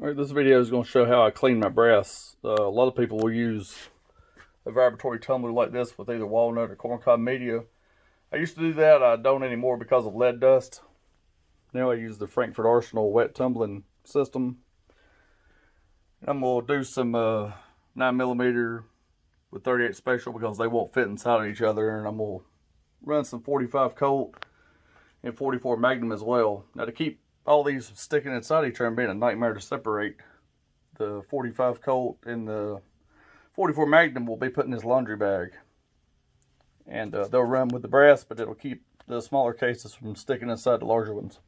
Alright, this video is going to show how I clean my brass. A lot of people will use a vibratory tumbler like this with either walnut or corncob media. I used to do that. I don't anymore because of lead dust. Now I use the Frankfurt Arsenal wet tumbling system. I'm going to do some 9mm with 38 special because they won't fit inside of each other. And I'm going to run some 45 Colt and 44 Magnum as well. Now to keep all these sticking inside each other and being a nightmare to separate, the 45 Colt and the 44 Magnum will be put in this laundry bag. And they'll run with the brass, but it'll keep the smaller cases from sticking inside the larger ones.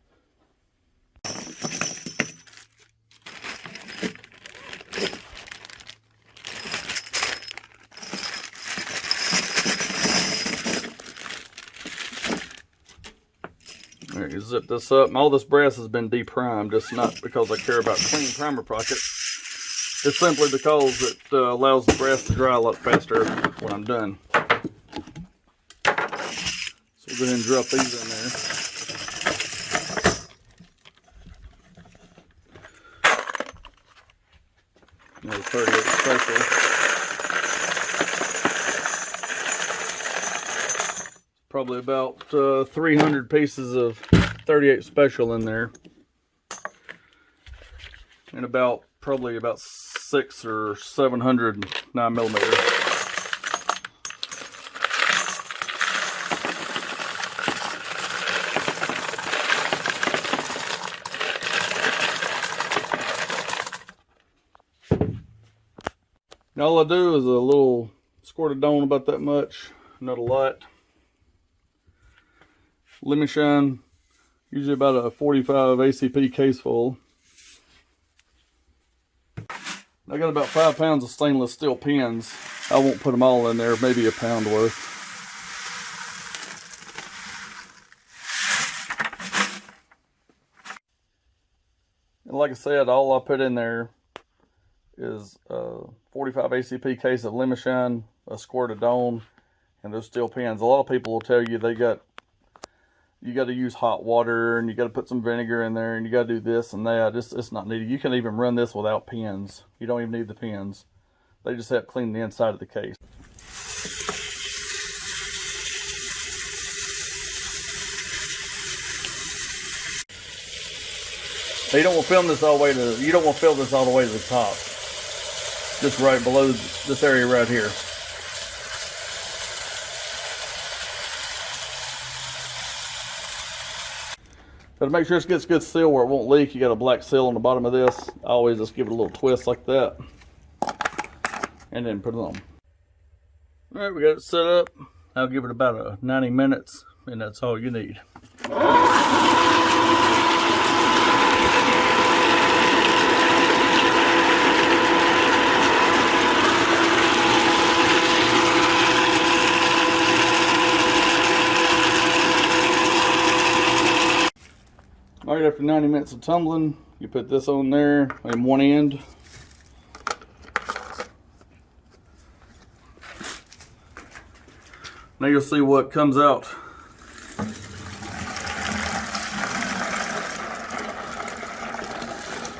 Alright, you zip this up. All this brass has been deprimed. It's not because I care about clean primer pocket. It's simply because it allows the brass to dry a lot faster when I'm done. So we'll go ahead and drop these in there. Another 38 special. Probably about 300 pieces of 38 special in there, and probably about 600 or 700 9mm. Now all I do is a little squirt of Dawn, about that much, not a lot. Lemon shine, usually about a 45 ACP case full. I got about 5 pounds of stainless steel pins. I won't put them all in there, maybe a pound worth. And like I said, all I put in there is a 45 ACP case of lemon shine, a squirt of Dawn, and those steel pins. A lot of people will tell you you got to use hot water and you got to put some vinegar in there and you got to do this and that. It's not needed. You can even run this without pins. You don't even need the pins. They just help clean the inside of the case. Now you don't want to film this all the way to. You don't want to fill this all the way to the top. Just right below this area right here. But to make sure it gets good seal where it won't leak, you got a black seal on the bottom of this. I always just give it a little twist like that. And then put it on. Alright, we got it set up. I'll give it about 90 minutes, and that's all you need. Alright, after 90 minutes of tumbling, you put this on there in one end. Now you'll see what comes out.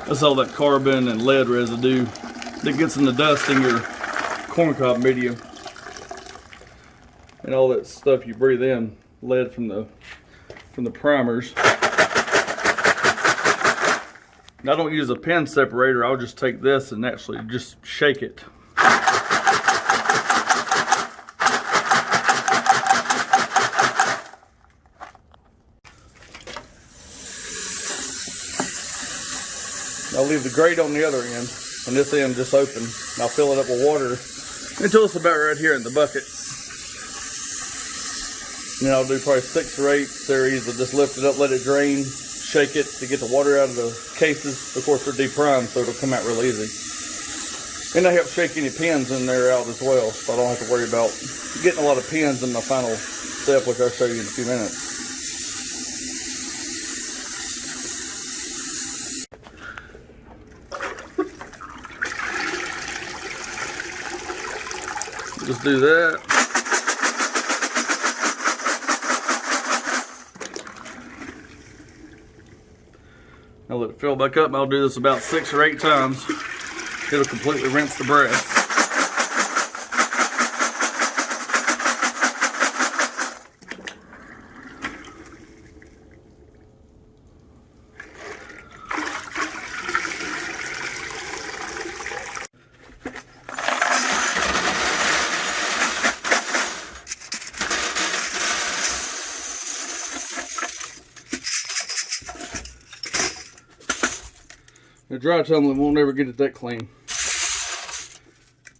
That's all that carbon and lead residue that gets in the dust in your corncob media. And all that stuff you breathe in, lead from the primers. I don't use a pin separator. I'll just take this and actually just shake it. I'll leave the grate on the other end, and this end just open. And I'll fill it up with water until it's about right here in the bucket. And then I'll do probably 6 or 8 series of just lift it up, let it drain. Shake it to get the water out of the cases. Of course, they're deprimed, so it'll come out real easy. And I help shake any pins in there out as well, so I don't have to worry about getting a lot of pins in my final step, which I'll show you in a few minutes. Just do that. Now let it fill back up. I'll do this about 6 or 8 times. It'll completely rinse the brass. The dry tumbling won't ever get it that clean.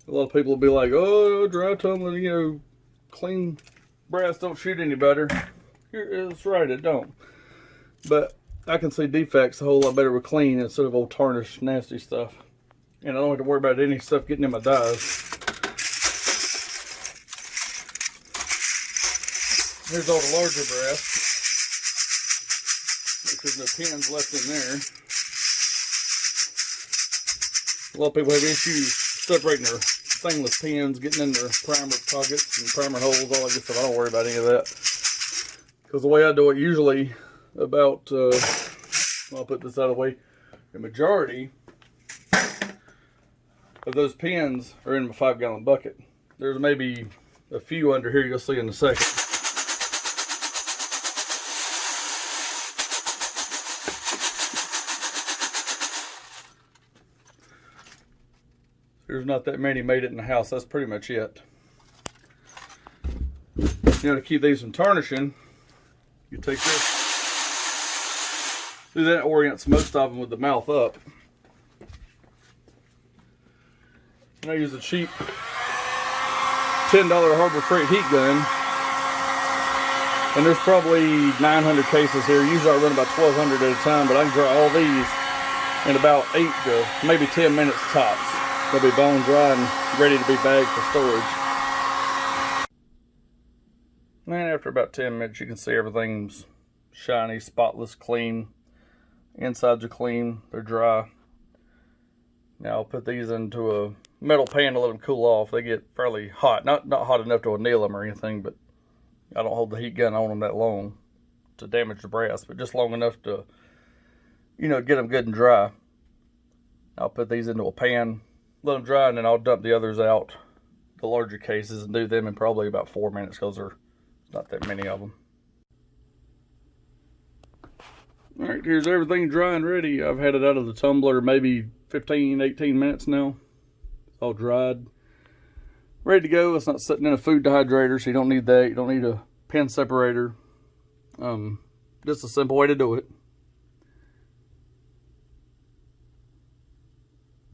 A lot of people will be like, oh, dry tumbling, you know, clean brass don't shoot any better. That's right, it don't. But I can see defects a whole lot better with clean instead of old tarnished, nasty stuff. And I don't have to worry about any stuff getting in my dies. Here's all the larger brass. There's no pins left in there. A lot of people have issues separating their stainless pins, getting in their primer pockets and primer holes, all that good stuff. I don't worry about any of that. Because the way I do it, usually about, I'll put this out of the way, the majority of those pins are in my 5-gallon bucket. There's maybe a few under here you'll see in a second. There's not that many made it in the house. That's pretty much it. You know, to keep these from tarnishing, you take this. Do that orients most of them with the mouth up. And I use a cheap $10 Harbor Freight heat gun. And there's probably 900 cases here. Usually I run about 1,200 at a time, but I can dry all these in about 8 to maybe 10 minutes tops. They'll be bone dry and ready to be bagged for storage. And after about 10 minutes, you can see everything's shiny, spotless, clean. Insides are clean, they're dry. Now I'll put these into a metal pan to let them cool off. They get fairly hot. Not hot enough to anneal them or anything, but I don't hold the heat gun on them that long to damage the brass, but just long enough to, you know, get them good and dry. I'll put these into a pan, let them dry, and then I'll dump the others out, the larger cases, and do them in probably about 4 minutes because there's not that many of them. Alright, here's everything dry and ready. I've had it out of the tumbler maybe 15, 18 minutes now. It's all dried. Ready to go. It's not sitting in a food dehydrator, so you don't need that. You don't need a pen separator. Just a simple way to do it.